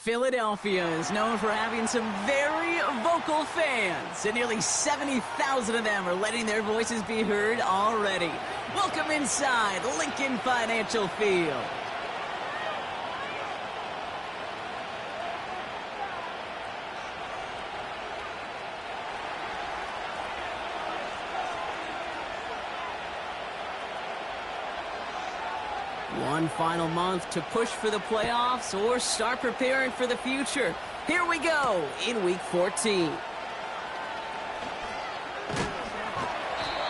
Philadelphia is known for having some very vocal fans, and nearly 70,000 of them are letting their voices be heard already. Welcome inside Lincoln Financial Field. One final month to push for the playoffs or start preparing for the future. Here we go in Week 14.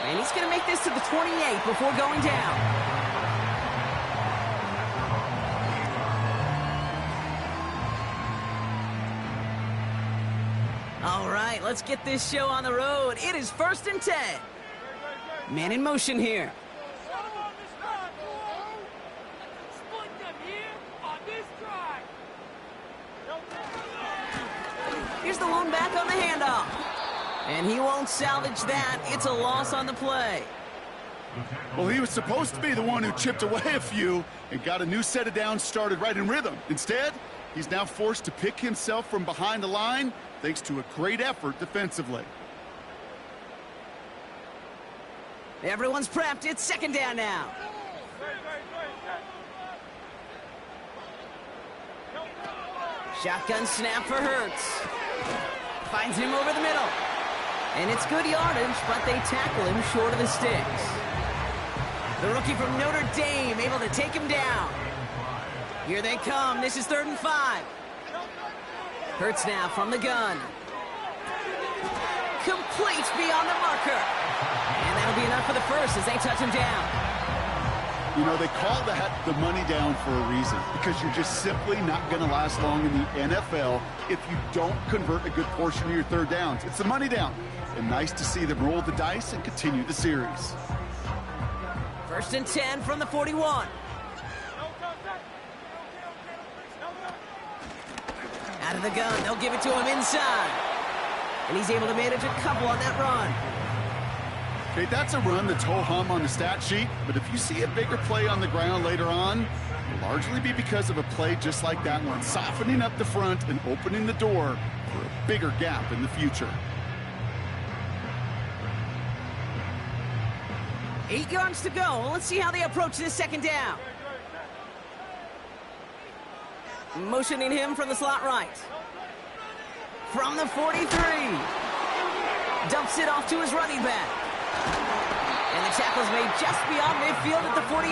And he's going to make this to the 28 before going down. All right, let's get this show on the road. It is 1st and 10. Man in motion here. Here's the lone back on the handoff. And he won't salvage that. It's a loss on the play. Well, he was supposed to be the one who chipped away a few and got a new set of downs started right in rhythm. Instead, he's now forced to pick himself from behind the line thanks to a great effort defensively. Everyone's prepped. It's 2nd down now. Shotgun snap for Hurts. Finds him over the middle. And it's good yardage, but they tackle him short of the sticks. The rookie from Notre Dame able to take him down. Here they come. This is 3rd and 5. Hurts now from the gun. Complete beyond the marker. And that'll be enough for the first as they touch him down. You know, they call that the money down for a reason, because you're just simply not going to last long in the NFL if you don't convert a good portion of your 3rd downs. It's the money down. And nice to see them roll the dice and continue the series. 1st and 10 from the 41. Out of the gun, they'll give it to him inside. And he's able to manage a couple on that run. Okay, that's a run that's ho-hum on the stat sheet, but if you see a bigger play on the ground later on, it'll largely be because of a play just like that one, softening up the front and opening the door for a bigger gap in the future. 8 yards to go. Let's see how they approach this 2nd down. Motioning him from the slot right. From the 43. Dumps it off to his running back. And the tackle's made just beyond midfield at the 48.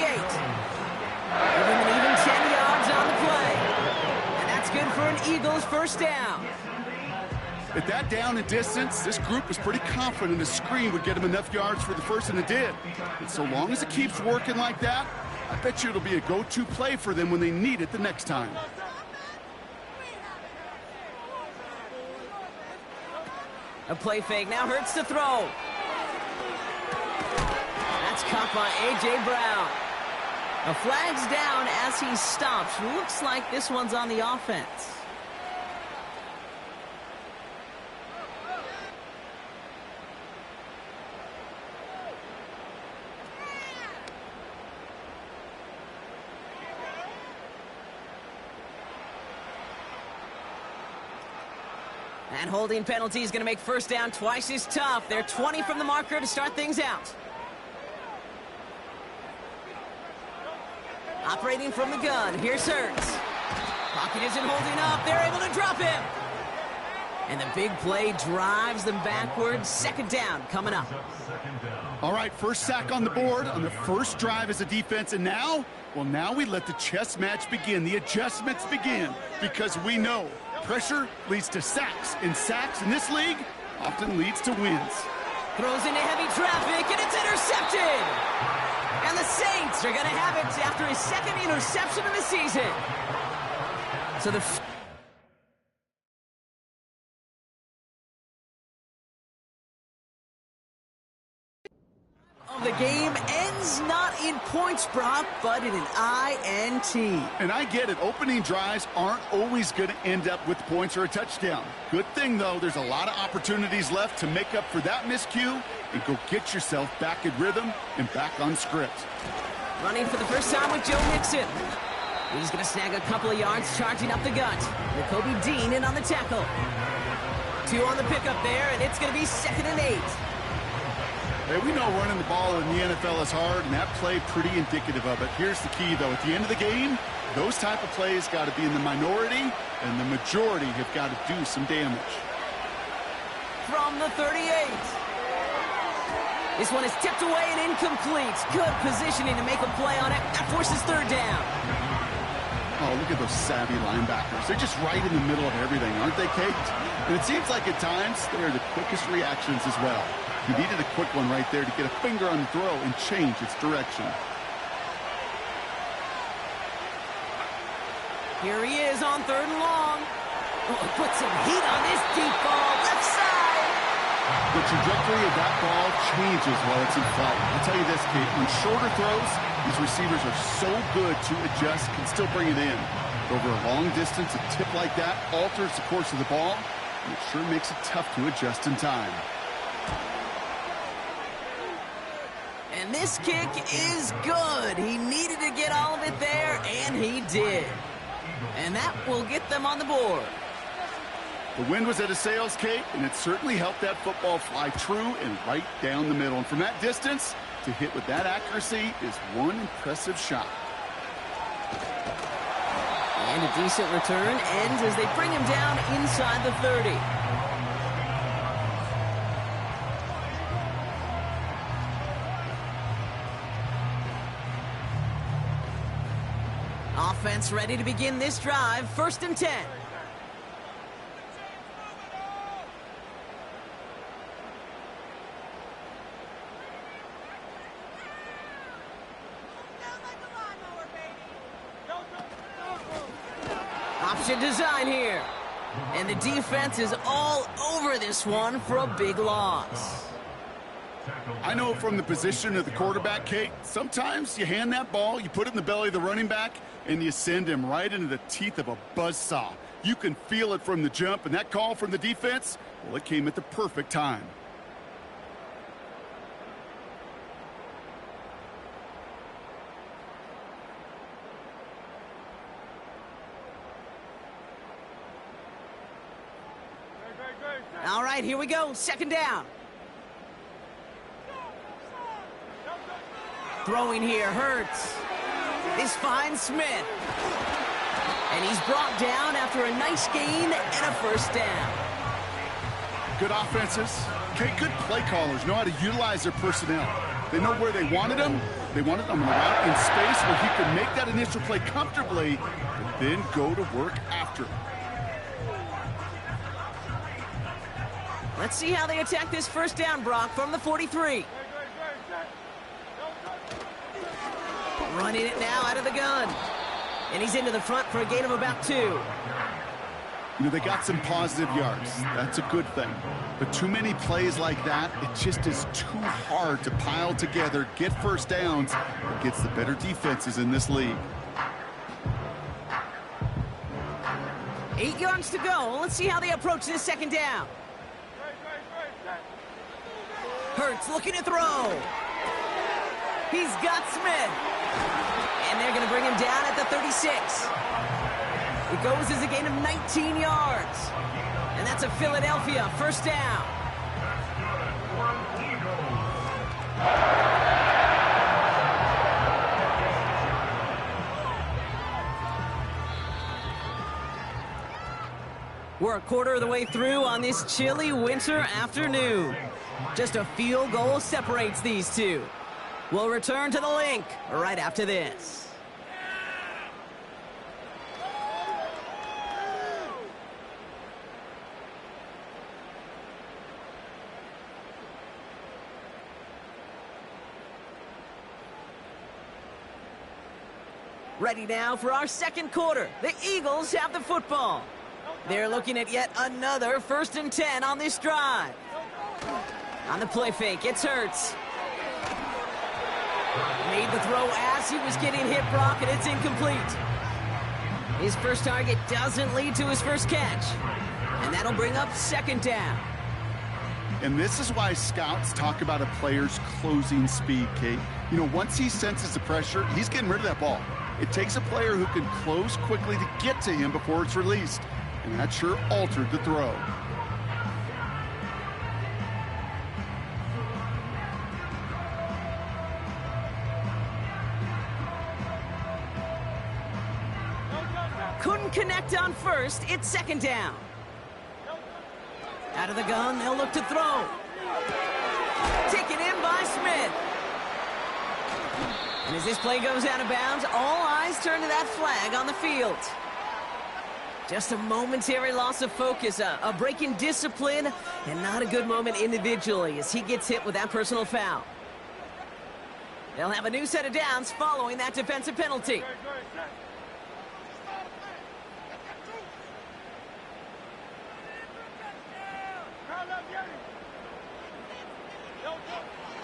Giving an even 10 yards on the play. And that's good for an Eagles 1st down. At that down and distance, this group was pretty confident a screen would get him enough yards for the first, and it did. And so long as it keeps working like that, I bet you it'll be a go-to play for them when they need it the next time. A play fake. Now Hurts to throw. That's caught by A.J. Brown. A flag's down as he stops. Looks like this one's on the offense. And holding penalty is going to make 1st down twice as tough. They're 20 from the marker to start things out. Operating from the gun. Here's Hurts. Pocket isn't holding up. They're able to drop him. And the big play drives them backwards. 2nd down coming up. All right, first sack on the board on the first drive as a defense. And now, well, now we let the chess match begin. The adjustments begin, because we know pressure leads to sacks, and sacks in this league often leads to wins. Throws into heavy traffic, and it's intercepted! And the Saints are going to have it after his 2nd interception of the season. So the the game ends not in points, Brock, but in an INT. And I get it. Opening drives aren't always going to end up with points or a touchdown. Good thing, though, there's a lot of opportunities left to make up for that miscue and go get yourself back in rhythm and back on script. Running for the first time with Joe Mixon. He's going to snag a couple of yards charging up the gut. Nakobe Dean in on the tackle. 2 on the pickup there, and it's going to be 2nd and 8. Hey, we know running the ball in the NFL is hard, and that play pretty indicative of it. Here's the key, though. At the end of the game, those type of plays got to be in the minority, and the majority have got to do some damage. From the 38. This one is tipped away and incomplete. Good positioning to make a play on it. That forces 3rd down. Oh, look at those savvy linebackers. They're just right in the middle of everything, aren't they, Kate? And it seems like at times they're the quickest reactions as well. He needed a quick one right there to get a finger on the throw and change its direction. Here he is on 3rd and long. Oh, put some heat on this deep ball. Left side. The trajectory of that ball changes while it's in flight. I'll tell you this, Kate, on shorter throws, these receivers are so good to adjust, can still bring it in. Over a long distance, a tip like that alters the course of the ball, and it sure makes it tough to adjust in time. And this kick is good. He needed to get all of it there, and he did. And that will get them on the board. The wind was at a sails, Kate, and it certainly helped that football fly true and right down the middle. And from that distance, to hit with that accuracy is one impressive shot. And a decent return ends as they bring him down inside the 30. Offense ready to begin this drive. 1st and 10. Option design here. And the defense is all over this one for a big loss. I know from the position of the quarterback, Kate, sometimes you hand that ball, you put it in the belly of the running back, and you send him right into the teeth of a buzzsaw. You can feel it from the jump, and that call from the defense, well, it came at the perfect time. All right, here we go. 2nd down. Throwing here, Hurts. This finds Smith. And he's brought down after a nice gain and a 1st down. Good offenses. Okay, good play callers know how to utilize their personnel. They know where they wanted them. They wanted them out in space where he could make that initial play comfortably and then go to work after. Let's see how they attack this 1st down, Brock, from the 43. Running it now out of the gun. And he's into the front for a gain of about 2. You know, they got some positive yards. That's a good thing. But too many plays like that, it just is too hard to pile together, get 1st downs against the better defenses in this league. 8 yards to go. Let's see how they approach this 2nd down. Hurts looking to throw. He's got Smith. And they're going to bring him down at the 36. It goes as a gain of 19 yards. And that's a Philadelphia 1st down. We're a quarter of the way through on this chilly winter afternoon. Just a field goal separates these two. We'll return to the link right after this. Ready now for our 2nd quarter. The Eagles have the football. They're looking at yet another 1st and 10 on this drive. On the play fake, it's Hurts. Made the throw as he was getting hit, Brock, and it's incomplete. His first target doesn't lead to his first catch. And that'll bring up 2nd down. And this is why scouts talk about a player's closing speed, Kate. You know, once he senses the pressure, he's getting rid of that ball. It takes a player who can close quickly to get to him before it's released, and that sure altered the throw. Couldn't connect on first. It's second down. Out of the gun, they'll look to throw. Taken in by Smith. And as this play goes out of bounds, all eyes turn to that flag on the field. Just a momentary loss of focus, a break in discipline, and not a good moment individually as he gets hit with that personal foul. They'll have a new set of downs following that defensive penalty.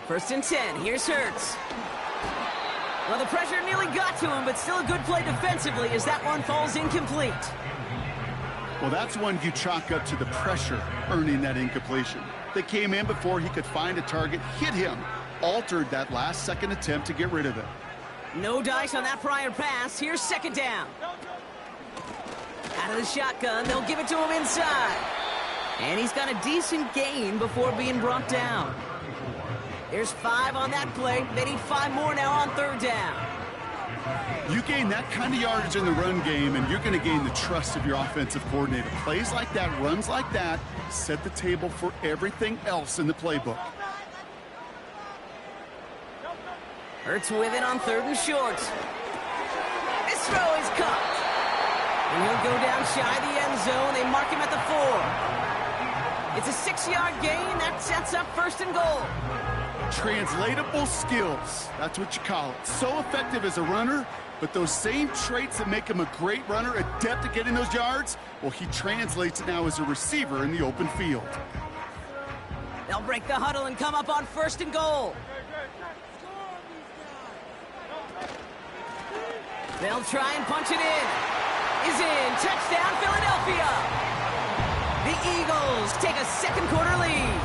First and 10, here's Hurts. Well, the pressure nearly got to him, but still a good play defensively as that one falls incomplete. Well, that's one you chalk up to the pressure earning that incompletion. They came in before he could find a target, hit him, altered that last-second attempt to get rid of it. No dice on that prior pass. Here's second down. Out of the shotgun, they'll give it to him inside. And he's got a decent gain before being brought down. There's 5 on that play. They need 5 more now on third down. You gain that kind of yardage in the run game, and you're going to gain the trust of your offensive coordinator. Plays like that, runs like that, set the table for everything else in the playbook. Hurts with it on third and short. This throw is caught. And he'll go down shy of the end zone. They mark him at the 4. It's a 6-yard gain. That sets up first and goal. Translatable skills, that's what you call it. So effective as a runner, but those same traits that make him a great runner, adept at getting those yards, well, he translates it now as a receiver in the open field. They'll break the huddle and come up on first and goal. They'll try and punch it in. Is in. Touchdown, Philadelphia. The Eagles take a second quarter lead.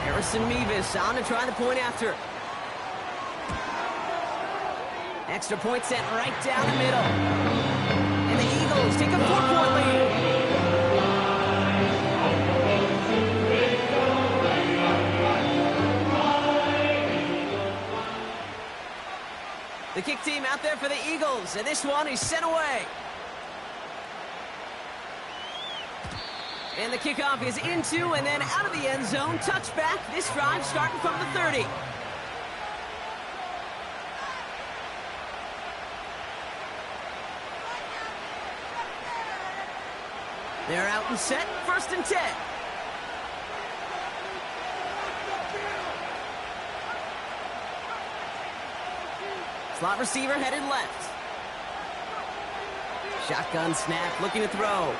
Harrison Mevis on to try the point after. Extra point sent right down the middle. And the Eagles take a 4-point lead. The kick team out there for the Eagles, and this one is sent away. And the kickoff is into and then out of the end zone. Touchback. This drive starting from the 30. They're out and set. First and 10. Slot receiver headed left. Shotgun snap, looking to throw.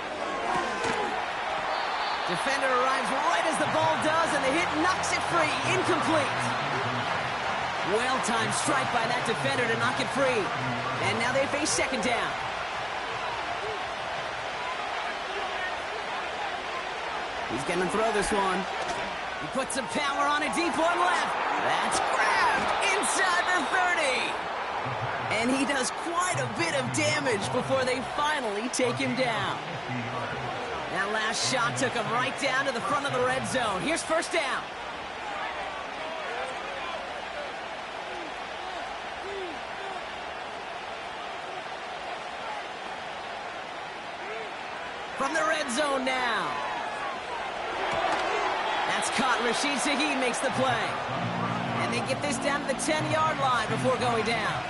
Defender arrives right as the ball does, and the hit knocks it free. Incomplete. Well-timed strike by that defender to knock it free. And now they face second down. He's going to throw this one. He puts some power on a deep one left. That's grabbed inside the 30. And he does quite a bit of damage before they finally take him down. That last shot took him right down to the front of the red zone. Here's first down. From the red zone now. That's caught. Rashid Shaheed makes the play. And they get this down to the 10-yard line before going down.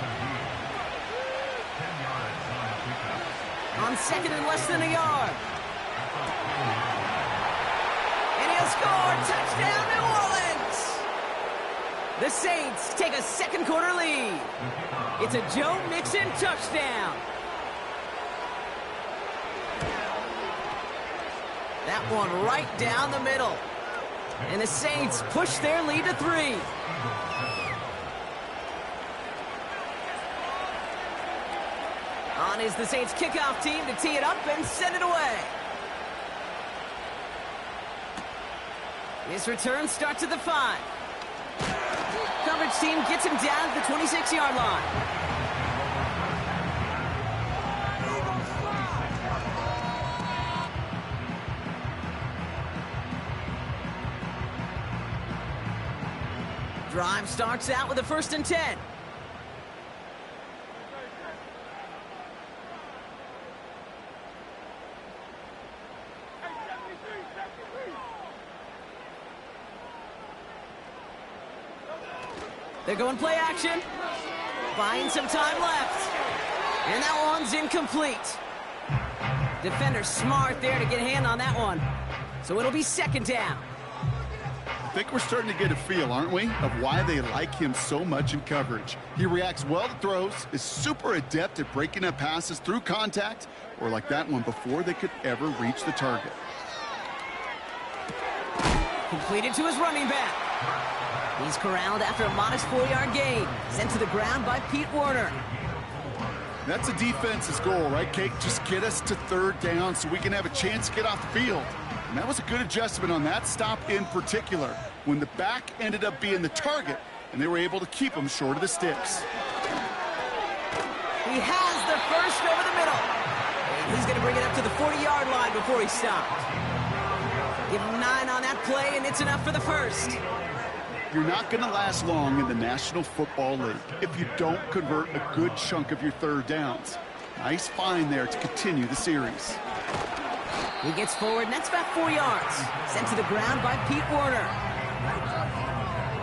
On second and less than a yard. And he'll score. Touchdown, New Orleans. The Saints take a second quarter lead. It's a Joe Mixon touchdown. That one right down the middle. And the Saints push their lead to 3. On is the Saints kickoff team to tee it up and send it away. This return starts at the 5. Coverage team gets him down to the 26-yard line. Drive starts out with a 1st and 10. They're going play action. Buying some time left. And that one's incomplete. Defender smart there to get a hand on that one. So it'll be 2nd down. I think we're starting to get a feel, aren't we, of why they like him so much in coverage. He reacts well to throws, is super adept at breaking up passes through contact, or like that one before they could ever reach the target. Completed to his running back. He's corralled after a modest 4-yard gain. Sent to the ground by Pete Werner. That's a defense's goal, right, Kate? Just get us to 3rd down so we can have a chance to get off the field. And that was a good adjustment on that stop in particular, when the back ended up being the target, and they were able to keep him short of the sticks. He has the first over the middle. And he's going to bring it up to the 40-yard line before he stopped. Give him 9 on that play, and it's enough for the first. You're not going to last long in the National Football League if you don't convert a good chunk of your 3rd downs. Nice find there to continue the series. He gets forward, and that's about 4 yards. Sent to the ground by Pete Werner.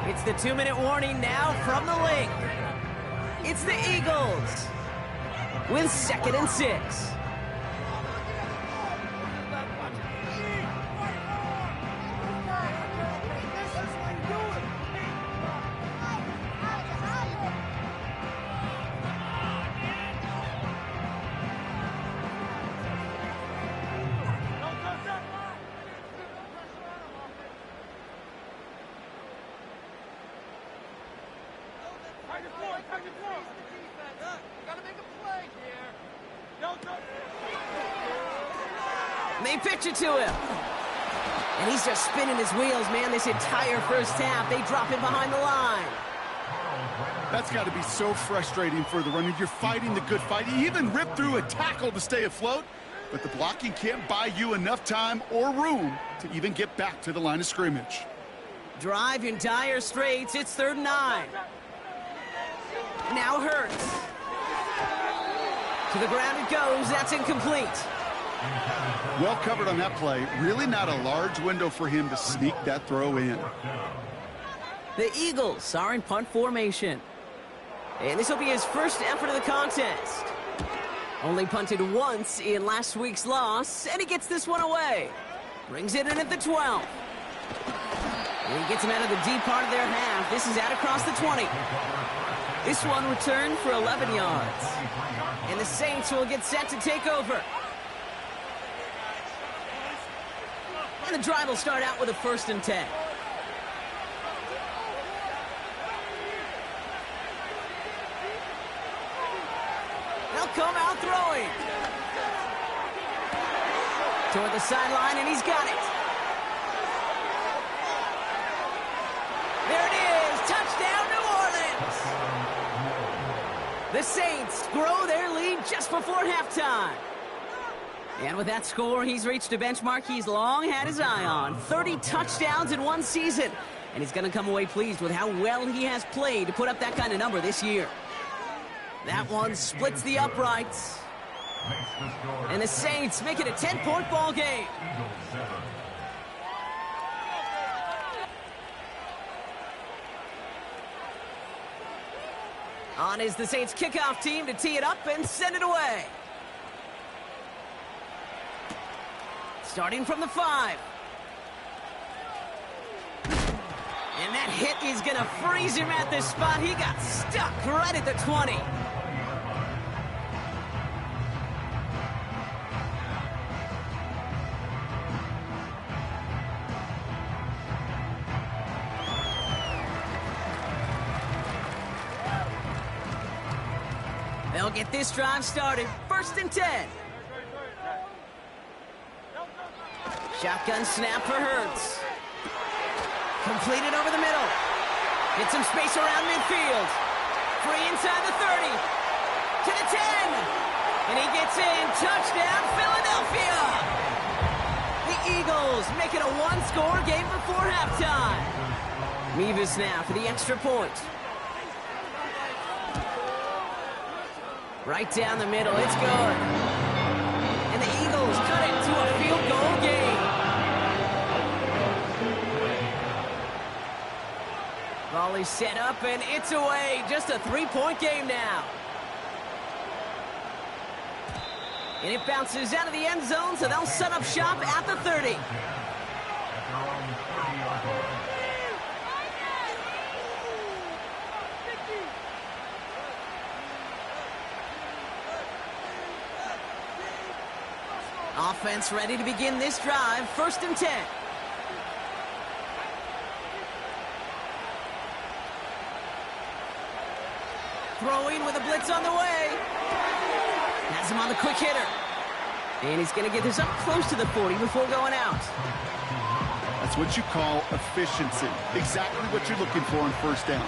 It's the 2-minute warning now from the link. It's the Eagles with 2nd and 6. They pitch it to him. And he's just spinning his wheels, man, this entire first half. They drop him behind the line. That's got to be so frustrating for the runner. You're fighting the good fight. You even ripped through a tackle to stay afloat, but the blocking can't buy you enough time or room to even get back to the line of scrimmage. Drive in dire straits. It's 3rd and 9. Now Hurts. To the ground it goes. That's incomplete. Well covered on that play. Really not a large window for him to sneak that throw in. The Eagles are in punt formation. And this will be his first effort of the contest. Only punted once in last week's loss, and he gets this one away. Brings it in at the 12. And he gets him out of the deep part of their half. This is out across the 20. This one returned for 11 yards. And the Saints will get set to take over. And the drive will start out with a 1st and 10. They'll come out throwing. Toward the sideline, and he's got it. There it is. Touchdown, New Orleans. The Saints grow their lead just before halftime. And with that score, he's reached a benchmark he's long had his eye on. 30 touchdowns in one season. And he's going to come away pleased with how well he has played to put up that kind of number this year. That one splits the uprights. And the Saints make it a 10-point ball game. On is the Saints kickoff team to tee it up and send it away. Starting from the 5. And that hit is going to freeze him at this spot. He got stuck right at the 20. They'll get this drive started. 1st and 10. Shotgun snap for Hurts. Completed over the middle. Get some space around midfield. Free inside the 30. To the 10. And he gets in. Touchdown, Philadelphia. The Eagles make it a one-score game before halftime. Mevis now for the extra point. Right down the middle, it's good. And the Eagles cut it to a field goal game. Volley set up, and it's away. Just a three-point game now. And it bounces out of the end zone, so they'll set up shop at the 30. Offense ready to begin this drive. 1st and 10. Throwing with a blitz on the way. Has him on the quick hitter. And he's going to get this up close to the 40 before going out. That's what you call efficiency. Exactly what you're looking for on 1st down.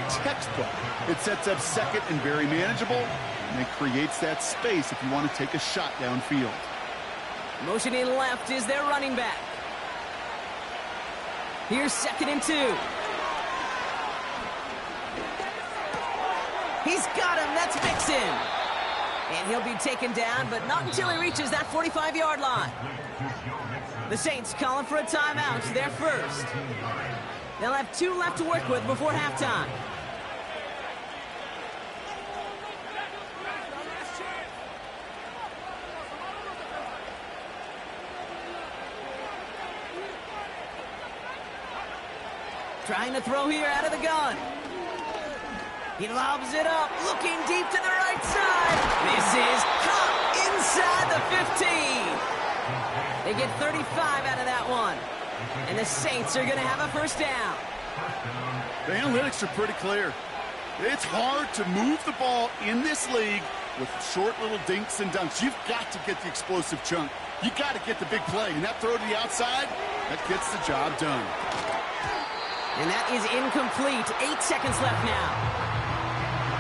Textbook. It sets up 2nd and very manageable, and it creates that space if you want to take a shot downfield. Motioning left is their running back. Here's 2nd and 2. He's got him. That's Mixon. And he'll be taken down, but not until he reaches that 45-yard line. The Saints calling for a timeout. They're first. They'll have 2 left to work with before halftime. Trying to throw here out of the gun. He lobs it up, looking deep to the right side. This is caught inside the 15. They get 35 out of that one. And the Saints are going to have a 1st down. The analytics are pretty clear. It's hard to move the ball in this league with short little dinks and dunks. You've got to get the explosive chunk. You got to get the big play. And that throw to the outside, that gets the job done. And that is incomplete. 8 seconds left now.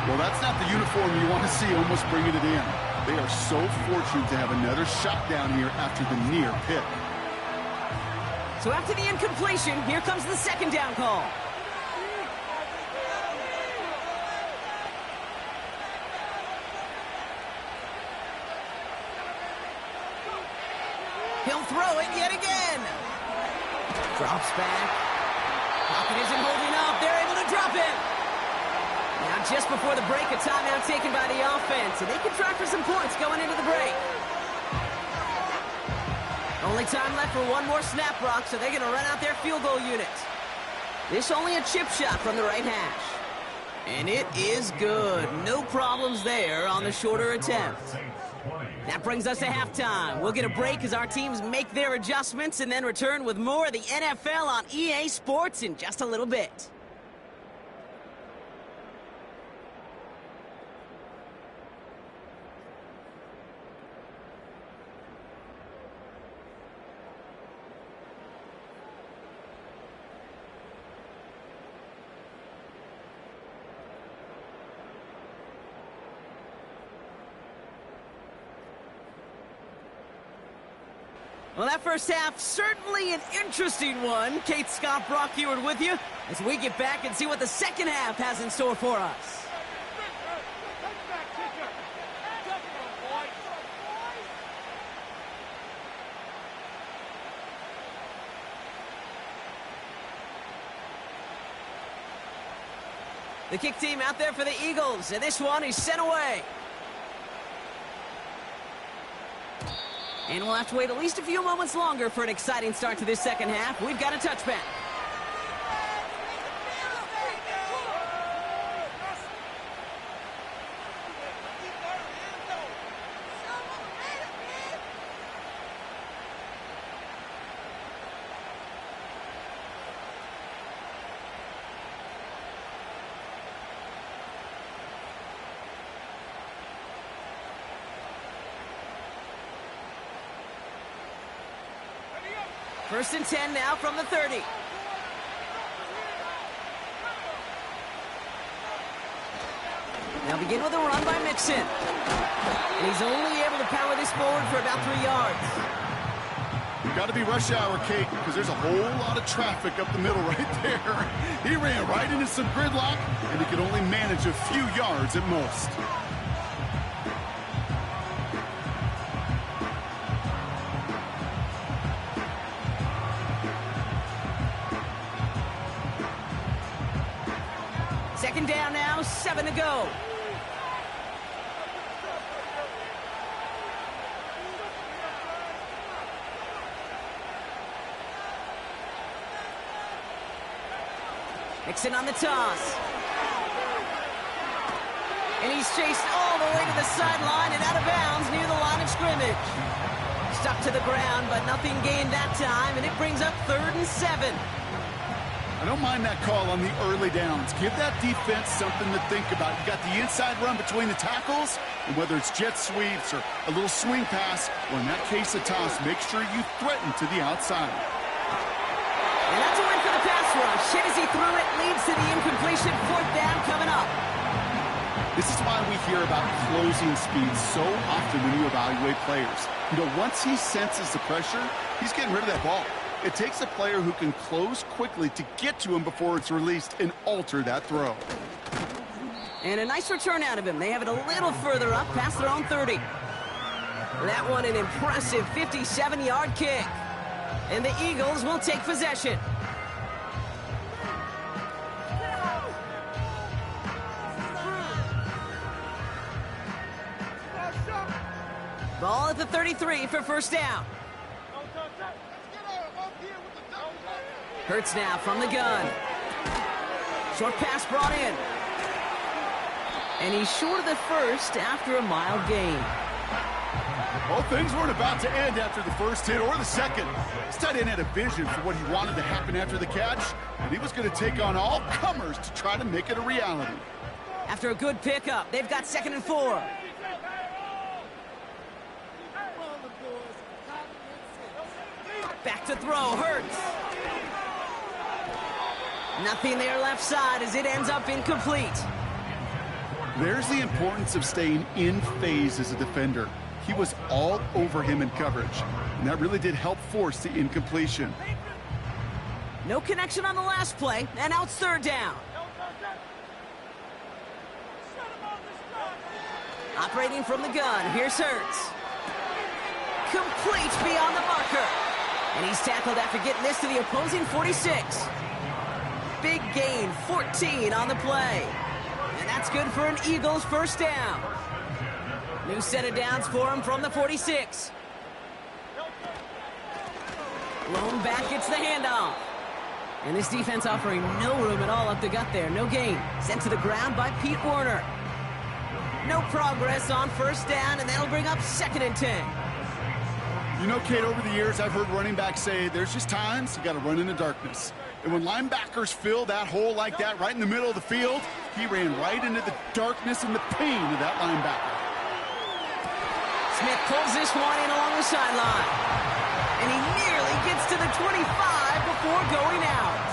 Well, that's not the uniform you want to see almost bringing it in. They are so fortunate to have another shot down here after the near pick. So after the incompletion, here comes the 2nd down call. He'll throw it yet again. Drops back. Pocket isn't holding up. They're able to drop him. Now, just before the break, a timeout taken by the offense, and they can try for some points going into the break. Only time left for one more snap, Brock, so they're going to run out their field goal unit. This only a chip shot from the right hash. And it is good. No problems there on the shorter attempt. That brings us to halftime. We'll get a break as our teams make their adjustments and then return with more of the NFL on EA Sports in just a little bit. Well, that first half, certainly an interesting one. Kate Scott, Brock Huard with you as we get back and see what the second half has in store for us. The kick team out there for the Eagles, and this one is sent away. And we'll have to wait at least a few moments longer for an exciting start to this second half. We've got a touchback. First and 10 now from the 30. Now begin with a run by Mixon. And he's only able to power this forward for about 3 yards. Got to be rush hour, Kate, because there's a whole lot of traffic up the middle right there. He ran right into some gridlock, and he could only manage a few yards at most. Second down now, 7 to go. Mixon on the toss. And he's chased all the way to the sideline and out of bounds near the line of scrimmage. Stuck to the ground, but nothing gained that time, and it brings up 3rd and 7. I don't mind that call on the early downs. Give that defense something to think about. You got the inside run between the tackles, and whether it's jet sweeps or a little swing pass, or in that case a toss, make sure you threaten to the outside. And that's a win for the pass rush. Hit as he threw it, leads to the incompletion. 4th down coming up. This is why we hear about closing speed so often when you evaluate players. You know, once he senses the pressure, he's getting rid of that ball. It takes a player who can close quickly to get to him before it's released and alter that throw. And a nice return out of him. They have it a little further up past their own 30. That one an impressive 57-yard kick. And the Eagles will take possession. Ball at the 33 for 1st down. Hurts now from the gun. Short pass brought in. And he's short of the 1st after a mild gain. Well, things weren't about to end after the 1st hit or the 2nd. This tight end had a vision for what he wanted to happen after the catch, and he was going to take on all comers to try to make it a reality. After a good pickup, they've got 2nd and 4. Back to throw, Hurts. Nothing there left side as it ends up incomplete. There's the importance of staying in phase as a defender. He was all over him in coverage, and that really did help force the incompletion. No connection on the last play, and now it's 3rd down. Operating from the gun, here's Hurts. Complete beyond the marker. And he's tackled after getting this to the opposing 46. Big gain, 14 on the play. And that's good for an Eagles 1st down. New set of downs for him from the 46. Blown back, gets the handoff. And this defense offering no room at all up the gut there. No gain. Sent to the ground by Pete Werner. No progress on 1st down, and that'll bring up 2nd and 10. You know, Kate, over the years, I've heard running backs say there's just times you got to run in the darkness. And when linebackers fill that hole like that right in the middle of the field, he ran right into the darkness and the pain of that linebacker. Smith pulls this one in along the sideline. And he nearly gets to the 25 before going out.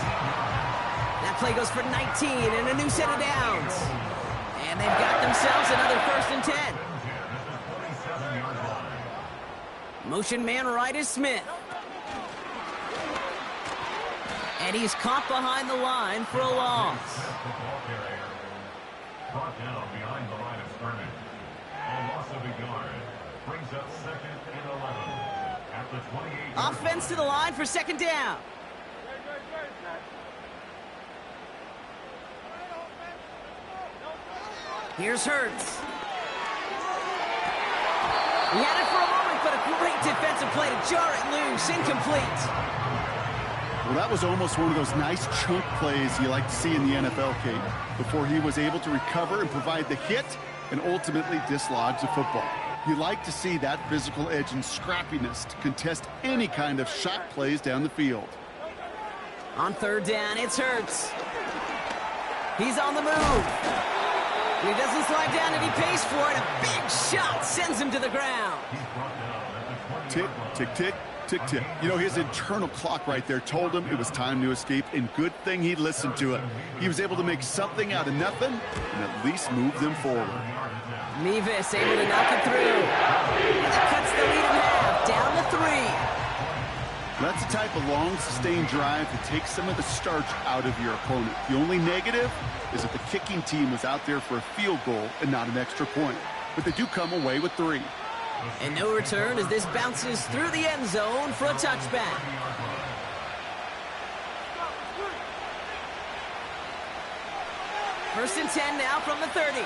That play goes for 19 and a new set of downs. And they've got themselves another 1st and 10. Motion man right is Smith. And he's caught behind the line for a loss. Brought down behind the line of scrimmage. A loss of a yard. Brings up 2nd and 11. At the 28. Offense to the line for 2nd down. Here's Hurts. He had it for a moment, but a great defensive play to jar it loose. Incomplete. Well, that was almost one of those nice chunk plays you like to see in the NFL, Kate, before he was able to recover and provide the hit and ultimately dislodge the football. You like to see that physical edge and scrappiness to contest any kind of shot plays down the field. On 3rd down, it's Hurts. He's on the move. He doesn't slide down and he pays for it. A big shot sends him to the ground. Tick, tick, tick, tick, tick. You know, his internal clock right there told him it was time to escape, and good thing he listened to it. He was able to make something out of nothing and at least move them forward. Mevis able to knock it through. And that cuts the lead in half, down to 3. That's the type of long, sustained drive that takes some of the starch out of your opponent. The only negative is that the kicking team was out there for a field goal and not an extra point. But they do come away with 3. And no return as this bounces through the end zone for a touchback. First and 10 now from the 30.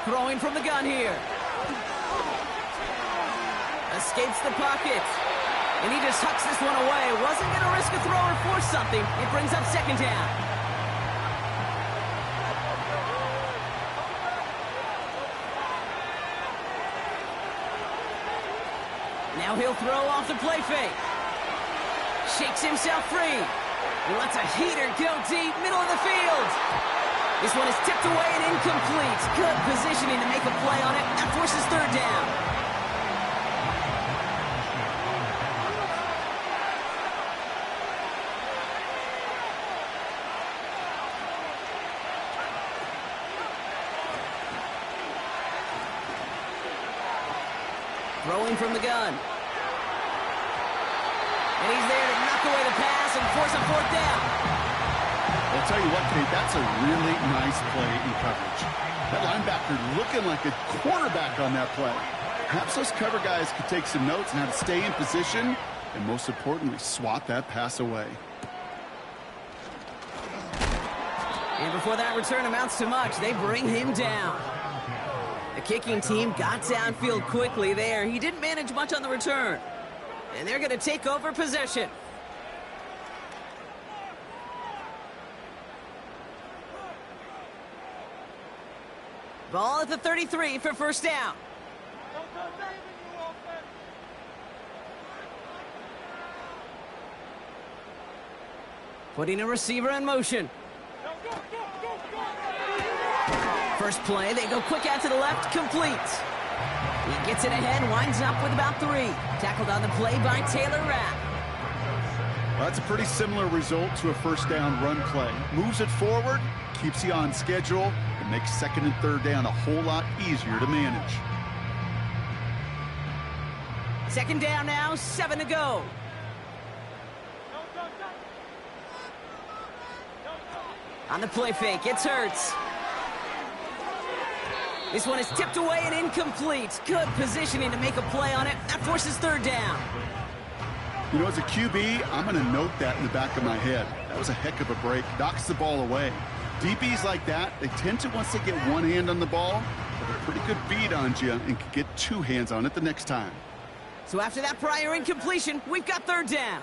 Throwing from the gun here. Escapes the pocket. And he just hucks this one away. Wasn't going to risk a throw or force something. It brings up second down. Now he'll throw off the play fake. Shakes himself free. He lets a heater go deep, middle of the field. This one is tipped away and incomplete. Good positioning to make a play on it. That forces third down. Throwing from the gun. And he's there to knock away the pass and force a fourth down. I'll tell you what, Kate, that's a really nice play in coverage. That linebacker looking like a quarterback on that play. Perhaps those cover guys could take some notes on how to stay in position and, most importantly, swat that pass away. And before that return amounts to much, they bring him down. The kicking team got downfield quickly there. He didn't manage much on the return. And they're going to take over possession. Ball at the 33 for first down. Putting a receiver in motion. First play, they go quick out to the left, complete. He gets it ahead, winds up with about 3. Tackled on the play by Taylor Rapp. Well, that's a pretty similar result to a first down run play. Moves it forward, keeps you on schedule, and makes second and third down a whole lot easier to manage. Second down now, 7 to go. On the play fake, it's Hurts. This one is tipped away and incomplete. Good positioning to make a play on it. That forces third down. You know, as a QB, I'm going to note that in the back of my head. That was a heck of a break. Knocks the ball away. DBs like that, they tend to, once they get one hand on the ball, have a pretty good beat on you and can get 2 hands on it the next time. So after that prior incompletion, we've got third down.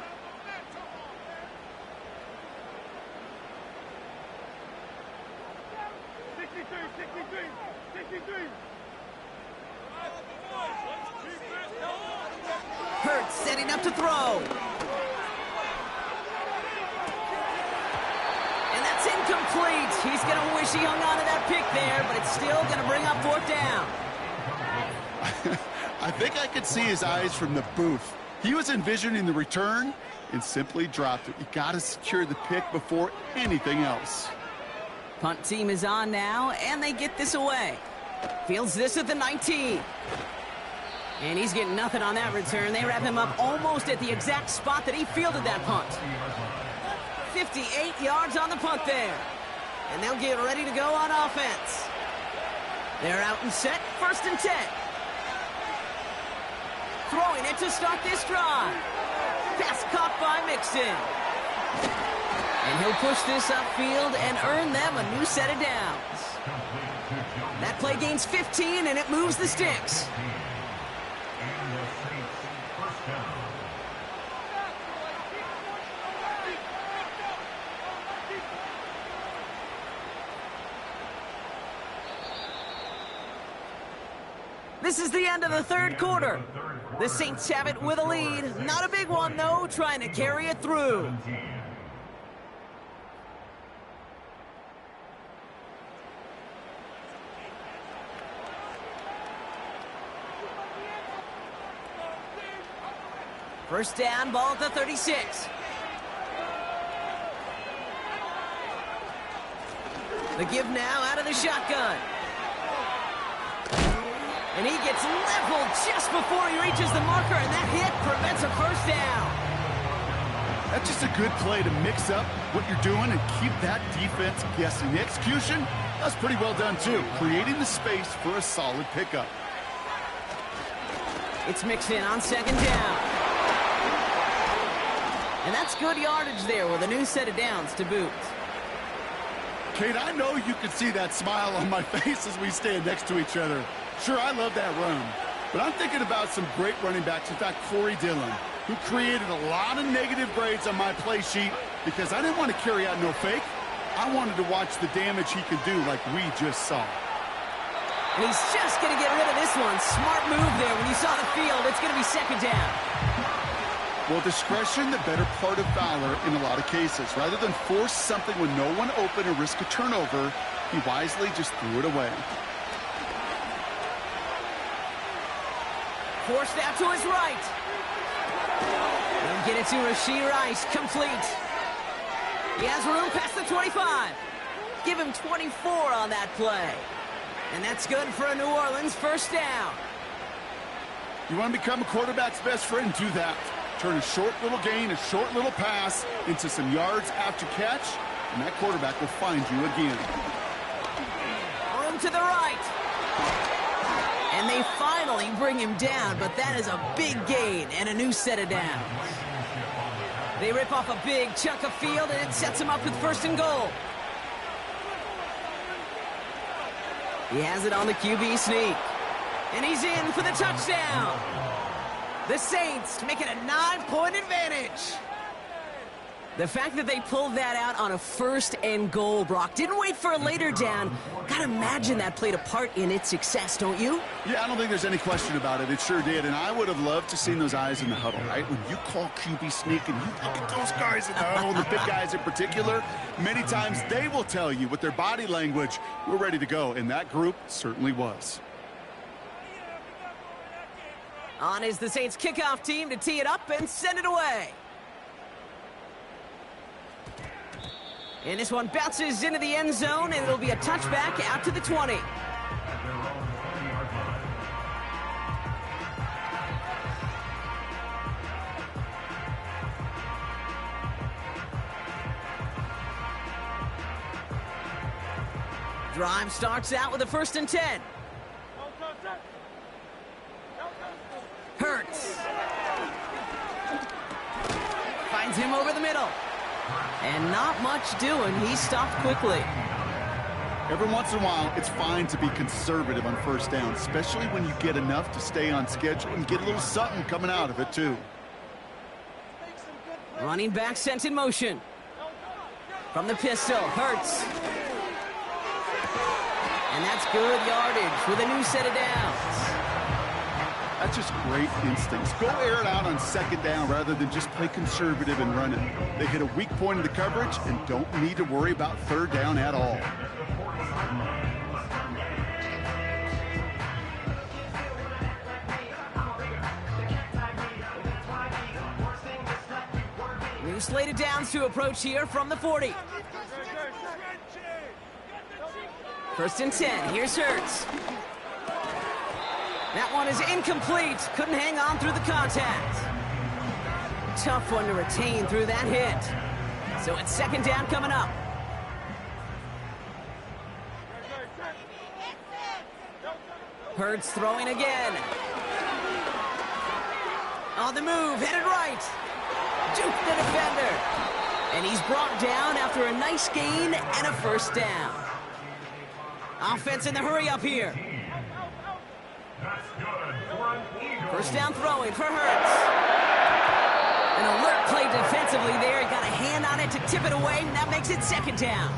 Hurts setting up to throw. And that's incomplete. He's going to wish he hung on to that pick there, but it's still going to bring up fourth down. I think I could see his eyes from the booth. He was envisioning the return and simply dropped it. You got to secure the pick before anything else. Punt team is on now, and they get this away. Fields this at the 19. And he's getting nothing on that return. They wrap him up almost at the exact spot that he fielded that punt. 58 yards on the punt there. And they'll get ready to go on offense. They're out and set, first and 10. Throwing it to start this drive. Pass caught by Mixon. And he'll push this upfield and earn them a new set of downs. That play gains 15, and it moves the sticks. This is the end of the third quarter. The Saints have it with a lead. Not a big one, though, trying to carry it through. First down, ball at the 36. The give now out of the shotgun. And he gets leveled just before he reaches the marker, and that hit prevents a first down. That's just a good play to mix up what you're doing and keep that defense guessing. The execution, that's pretty well done too, creating the space for a solid pickup. It's mixed in on second down. And that's good yardage there with a new set of downs to boot. Kate, I know you can see that smile on my face as we stand next to each other. Sure, I love that run, but I'm thinking about some great running backs. In fact, Corey Dillon, who created a lot of negative grades on my play sheet because I didn't want to carry out no fake. I wanted to watch the damage he could do like we just saw. And he's just going to get rid of this one. Smart move there. When you saw the field, it's going to be second down. Well, discretion, the better part of valor in a lot of cases. Rather than force something with no one open and risk a turnover, he wisely just threw it away. Forced out to his right. And get it to Rashee Rice. Complete. He has room past the 25. Give him 24 on that play. And that's good for a New Orleans first down. You want to become a quarterback's best friend? Do that. Turn a short little gain, a short little pass into some yards after catch, and that quarterback will find you again. Room to the right. And they finally bring him down, but that is a big gain and a new set of downs. They rip off a big chunk of field, and it sets him up with first and goal. He has it on the QB sneak. And he's in for the touchdown. The Saints make it a 9-point advantage. The fact that they pulled that out on a first and goal, Brock, didn't wait for a later down. Gotta imagine that played a part in its success, don't you? Yeah, I don't think there's any question about it. It sure did. And I would have loved to seen those eyes in the huddle, right? When you call QB sneak and you look at those guys in the huddle, the big guys in particular, many times they will tell you with their body language, we're ready to go. And that group certainly was. On is the Saints kickoff team to tee it up and send it away. And this one bounces into the end zone, and it'll be a touchback out to the 20. Drive starts out with a 1st and 10. Hurts. Finds him over the middle. And not much doing. He stopped quickly. Every once in a while, it's fine to be conservative on first down, especially when you get enough to stay on schedule and get a little something coming out of it, too. Running back sent in motion. From the pistol, Hurts. And that's good yardage with a new set of downs. That's just great instincts. Go air it out on second down rather than just play conservative and run it. They hit a weak point in the coverage and don't need to worry about third down at all. New slated downs to approach here from the 40. 1st and 10. Here's Hurts. That one is incomplete. Couldn't hang on through the contact. Tough one to retain through that hit. So it's second down coming up. Hurts throwing again. On the move, headed right. Juke the defender. And he's brought down after a nice gain and a first down. Offense in the hurry up here. First down throwing for Hurts. An alert play defensively there. He got a hand on it to tip it away, and that makes it second down.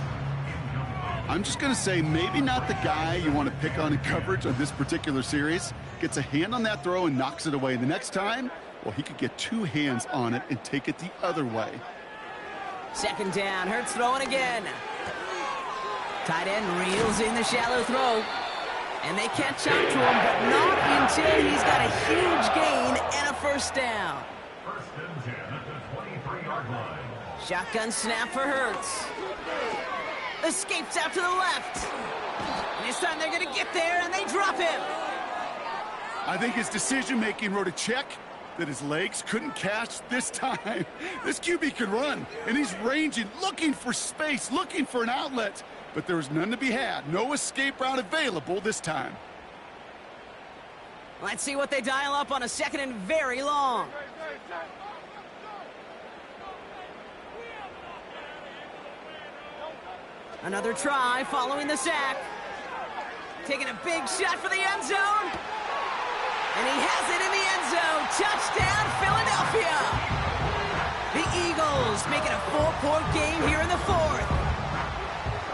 I'm just going to say maybe not the guy you want to pick on in coverage on this particular series. Gets a hand on that throw and knocks it away. The next time, well, he could get 2 hands on it and take it the other way. Second down, Hurts throwing again. Tight end reels in the shallow throw. And they catch up to him, but not until he's got a huge gain and a first down. 1st and 10 at the 23-yard line. Shotgun snap for Hurts. Escapes out to the left. And this time they're going to get there, and they drop him. I think his decision-making wrote a check that his legs couldn't catch this time. This QB can run, and he's ranging, looking for space, looking for an outlet. But there was none to be had. No escape route available this time. Let's see what they dial up on a second and very long. Another try following the sack. Taking a big shot for the end zone. And he has it in the end zone. Touchdown, Philadelphia. The Eagles make it a 4-point game here in the fourth.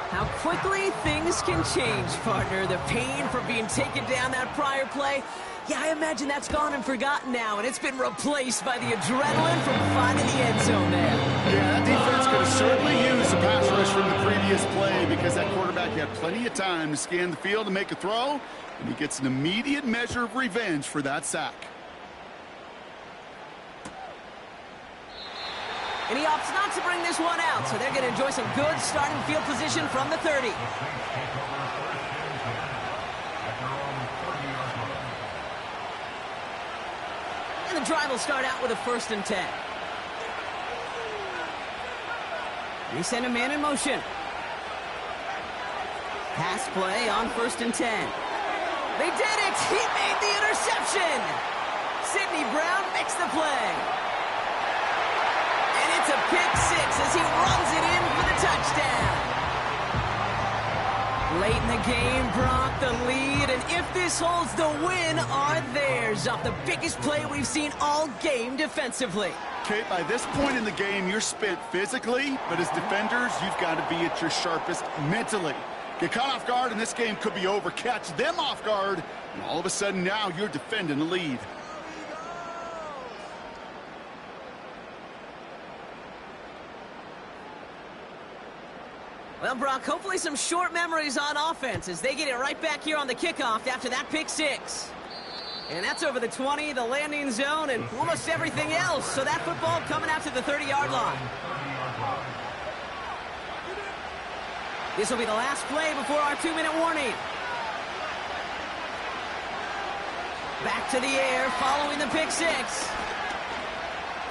How quickly things can change, partner. The pain from being taken down that prior play. Yeah, I imagine that's gone and forgotten now, and it's been replaced by the adrenaline from finding the end zone there. Yeah, that defense could have certainly used a pass rush from the previous play because that quarterback had plenty of time to scan the field and make a throw, and he gets an immediate measure of revenge for that sack. And he opts not to bring this one out, so they're going to enjoy some good starting field position from the 30. And the drive will start out with a 1st and 10. They send a man in motion. Pass play on 1st and 10. They did it! He made the interception! Sidney Brown makes the play. And it's a pick 6 as he runs it in for the touchdown. Late in the game, Brock the lead, and if this holds, the win are theirs off the biggest play we've seen all game defensively. Okay, by this point in the game, you're spent physically, but as defenders, you've got to be at your sharpest mentally. Get caught off guard, and this game could be over. Catch them off guard, and all of a sudden now you're defending the lead. Well, Brock, hopefully some short memories on offense as they get it right back here on the kickoff after that pick 6. And that's over the 20, the landing zone, and almost everything else. So that football coming out to the 30-yard line. This will be the last play before our 2-minute warning. Back to the air following the pick 6.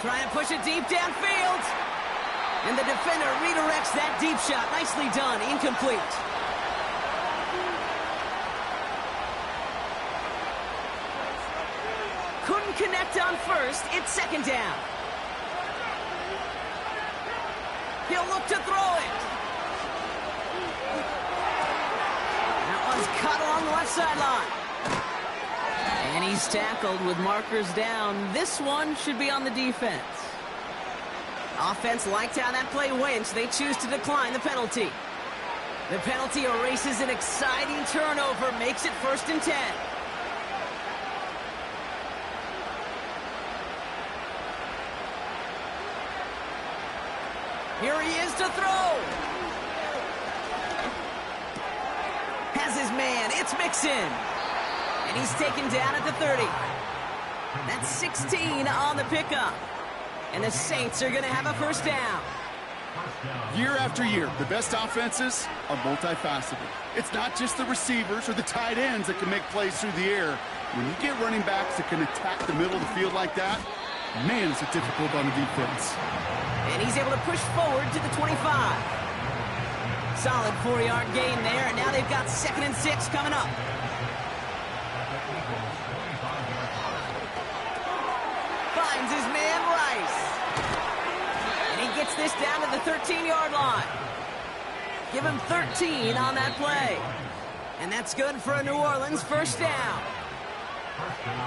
Trying to push it deep downfield. And the defender redirects that deep shot. Nicely done. Incomplete. Couldn't connect on 1st. It's 2nd down. He'll look to throw it. That one's cut along the left sideline. And he's tackled with markers down. This one should be on the defense. Offense liked how that play went, so they choose to decline the penalty. The penalty erases an exciting turnover, makes it 1st and 10. Here he is to throw. Has his man, it's Mixon. And he's taken down at the 30. That's 16 on the pickup. And the Saints are going to have a 1st down. Year after year, the best offenses are multifaceted. It's not just the receivers or the tight ends that can make plays through the air. When you get running backs that can attack the middle of the field like that, man, is it difficult on the defense. And he's able to push forward to the 25. Solid 4-yard gain there, and now they've got 2nd and 6 coming up. Finds his man Rice. And he gets this down to the 13-yard line. Give him 13 on that play. And that's good for a New Orleans 1st down.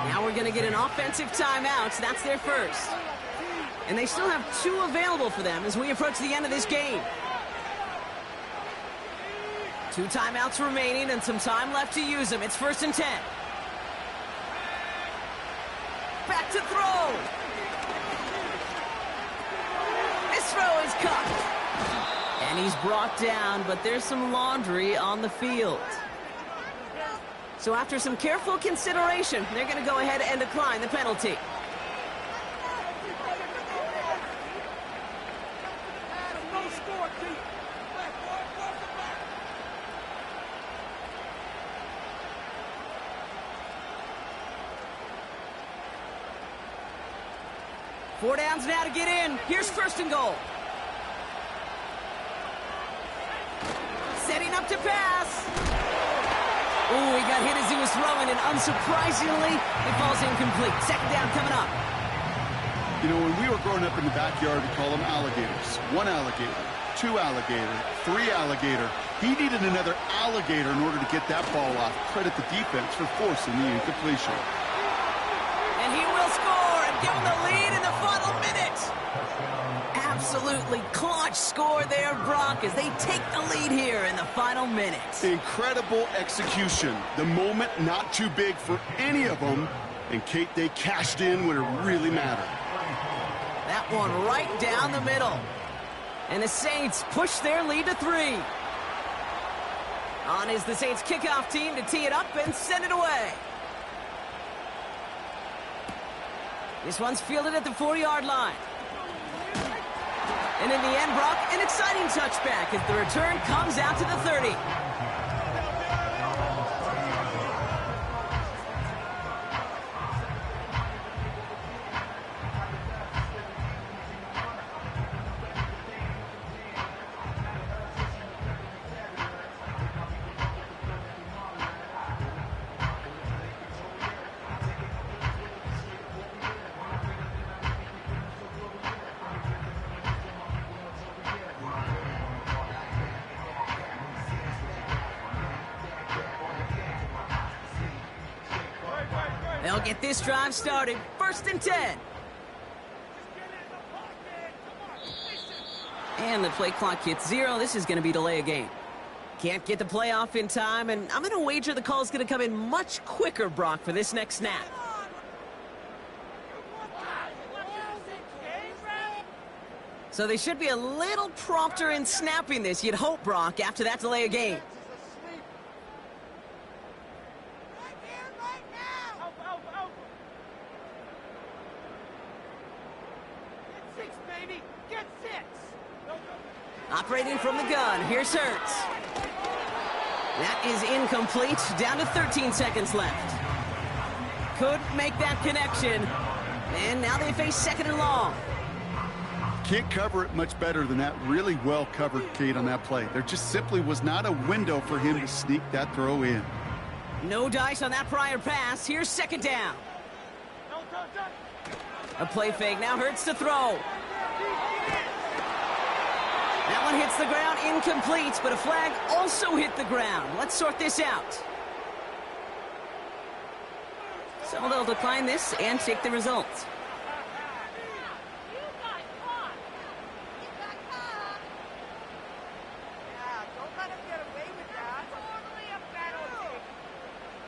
Now we're going to get an offensive timeout, so that's their first. And they still have 2 available for them as we approach the end of this game. 2 timeouts remaining and some time left to use them. It's 1st and 10. Back to throw. This throw is caught. And he's brought down, but there's some laundry on the field. So after some careful consideration, they're going to go ahead and decline the penalty. 4 downs now to get in. Here's first and goal. Setting up to pass. Ooh, he got hit as he was throwing, and unsurprisingly, it falls incomplete. Second down coming up. You know, when we were growing up in the backyard, we call them alligators. 1 alligator, 2 alligator, 3 alligator. He needed another alligator in order to get that ball off. Credit the defense for forcing the incompletion. And he will score and give him the lead in the final minute. Absolutely clutch score there, Brock, as they take the lead here in the final minute. Incredible execution. The moment not too big for any of them. And, Kate, they cashed in when it really mattered. That one right down the middle. And the Saints push their lead to 3. On is the Saints kickoff team to tee it up and send it away. This one's fielded at the 4-yard line. And in the end, Brock, an exciting touchback as the return comes out to the 30. They'll get this drive started. First and 10. And the play clock hits 0. This is going to be delay a game. Can't get the play off in time, and I'm going to wager the call's going to come in much quicker, Brock, for this next snap. So they should be a little prompter in snapping this, you'd hope, Brock, after that delay a game. Operating from the gun, here's Hurts. That is incomplete, down to 13 seconds left. Couldn't make that connection, and now they face second and long. Can't cover it much better than that. Really well covered, Kate, on that play. There just simply was not a window for him to sneak that throw in. No dice on that prior pass. Here's second down. A play fake, now Hurts to throw. That one hits the ground, incomplete, but a flag also hit the ground. Let's sort this out. So they'll decline this and take the results.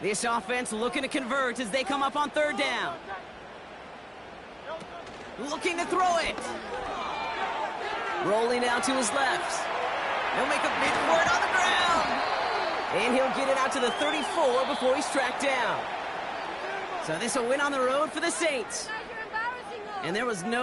This offense looking to convert as they come up on third down. Looking to throw it. Rolling out to his left. He'll make a big for it on the ground. And he'll get it out to the 34 before he's tracked down. So this will win on the road for the Saints. And there was no